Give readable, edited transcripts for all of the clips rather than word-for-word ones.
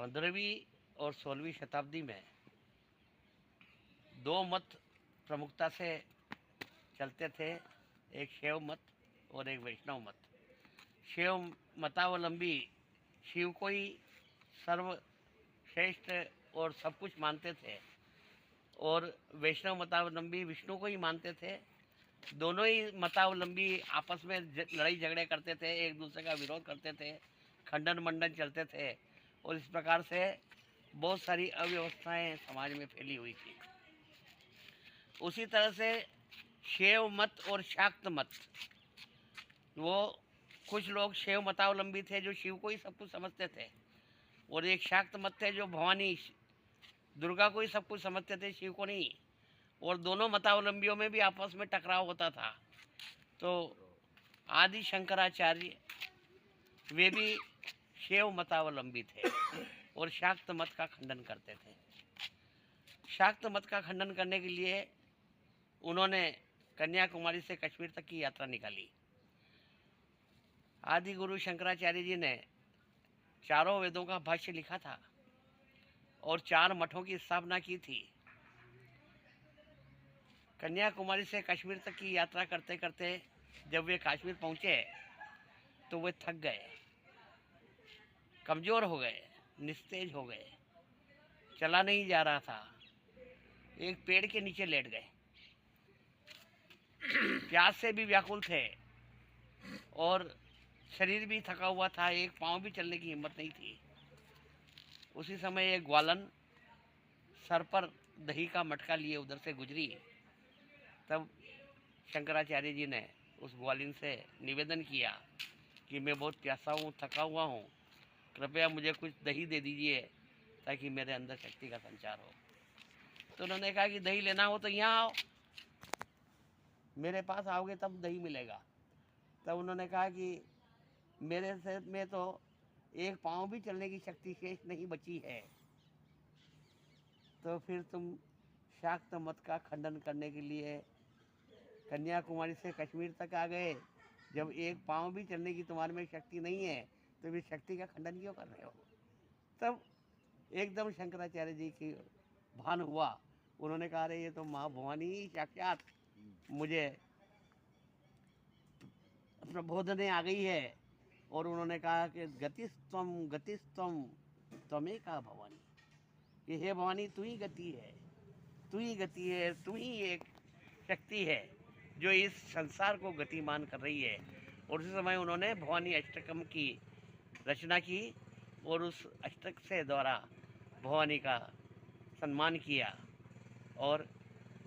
15वीं और 16वीं शताब्दी में दो मत प्रमुखता से चलते थे, एक शैव मत और एक वैष्णव मत। शैव मतावलंबी शिव को ही सर्वश्रेष्ठ और सब कुछ मानते थे और वैष्णव मतावलंबी विष्णु को ही मानते थे। दोनों ही मतावलंबी आपस में लड़ाई झगड़े करते थे, एक दूसरे का विरोध करते थे, खंडन मंडन चलते थे और इस प्रकार से बहुत सारी अव्यवस्थाएं समाज में फैली हुई थी। उसी तरह से शैव मत और शाक्त मत, वो कुछ लोग शैव मतावलंबी थे जो शिव को ही सब कुछ समझते थे और एक शाक्त मत थे जो भवानी दुर्गा को ही सब कुछ समझते थे, शिव को नहीं। और दोनों मतावलंबियों में भी आपस में टकराव होता था। तो आदि शंकराचार्य वे भी शैव मतावलंबी थे और शाक्त मत का खंडन करते थे। शाक्त मत का खंडन करने के लिए उन्होंने कन्याकुमारी से कश्मीर तक की यात्रा निकाली। आदि गुरु शंकराचार्य जी ने चारों वेदों का भाष्य लिखा था और 4 मठों की स्थापना की थी। कन्याकुमारी से कश्मीर तक की यात्रा करते करते जब वे कश्मीर पहुंचे तो वे थक गए, कमज़ोर हो गए, निस्तेज हो गए, चला नहीं जा रहा था। एक पेड़ के नीचे लेट गए, प्यास से भी व्याकुल थे और शरीर भी थका हुआ था, एक पाँव भी चलने की हिम्मत नहीं थी। उसी समय एक ग्वालन सर पर दही का मटका लिए उधर से गुजरी। तब शंकराचार्य जी ने उस ग्वालिन से निवेदन किया कि मैं बहुत प्यासा हूँ, थका हुआ हूँ, कृपया मुझे कुछ दही दे दीजिए ताकि मेरे अंदर शक्ति का संचार हो। तो उन्होंने कहा कि दही लेना हो तो यहाँ आओ, मेरे पास आओगे तब दही मिलेगा। तब उन्होंने कहा कि मेरे से में तो एक पाँव भी चलने की शक्ति शेष नहीं बची है, तो फिर तुम शाक्त मत का खंडन करने के लिए कन्याकुमारी से कश्मीर तक आ गए। जब एक पाँव भी चलने की तुम्हारे में शक्ति नहीं है तो फिर शक्ति का खंडन क्यों कर रहे हो। तब एकदम शंकराचार्य जी की भान हुआ। उन्होंने कहा अरे ये तो माँ भवानी ही साक्षात मुझे प्रबोधने आ गई है। और उन्होंने कहा कि गतिस्तम त्वमेका भवानी, कि हे भवानी तू ही गति है, तू ही गति है, तू ही एक शक्ति है जो इस संसार को गतिमान कर रही है। और उसी समय उन्होंने भवानी अष्टकम की रचना की और उस अष्टक से द्वारा भवानी का सम्मान किया और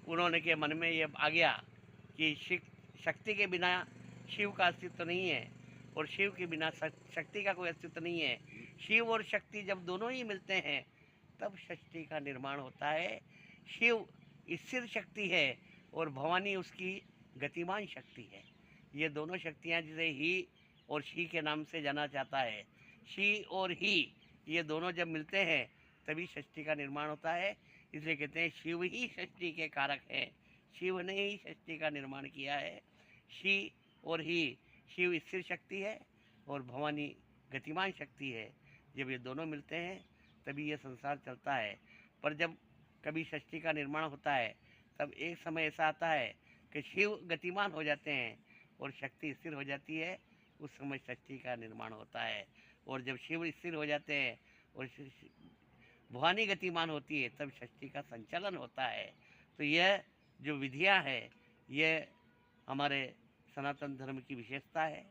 उन्होंने के मन में ये आ गया कि शक्ति के बिना शिव का अस्तित्व नहीं है और शिव के बिना शक्ति का कोई अस्तित्व नहीं है। शिव और शक्ति जब दोनों ही मिलते हैं तब सृष्टि का निर्माण होता है। शिव स्थिर शक्ति है और भवानी उसकी गतिमान शक्ति है। ये दोनों शक्तियाँ जिसे ही और शी के नाम से जाना जाता है, शी और ही, ये दोनों जब मिलते हैं तभी सृष्टि का निर्माण होता है। इसलिए कहते हैं शिव ही सृष्टि के कारक हैं, शिव ने ही सृष्टि का निर्माण किया है। शी और ही, शिव स्थिर शक्ति है और भवानी गतिमान शक्ति है। जब ये दोनों मिलते हैं तभी ये संसार चलता है। पर जब कभी सृष्टि का निर्माण होता है तब एक समय ऐसा आता है कि शिव गतिमान हो जाते हैं और शक्ति स्थिर हो जाती है, उस समय सृष्टि का निर्माण होता है। और जब शिव स्थिर हो जाते हैं और भवानी गतिमान होती है तब सृष्टि का संचालन होता है। तो यह जो विधियाँ है ये हमारे सनातन धर्म की विशेषता है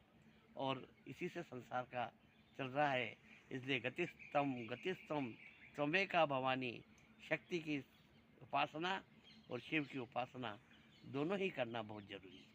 और इसी से संसार का चल रहा है। इसलिए गतिस्तम त्वमेका भवानी, शक्ति की उपासना और शिव की उपासना दोनों ही करना बहुत जरूरी है।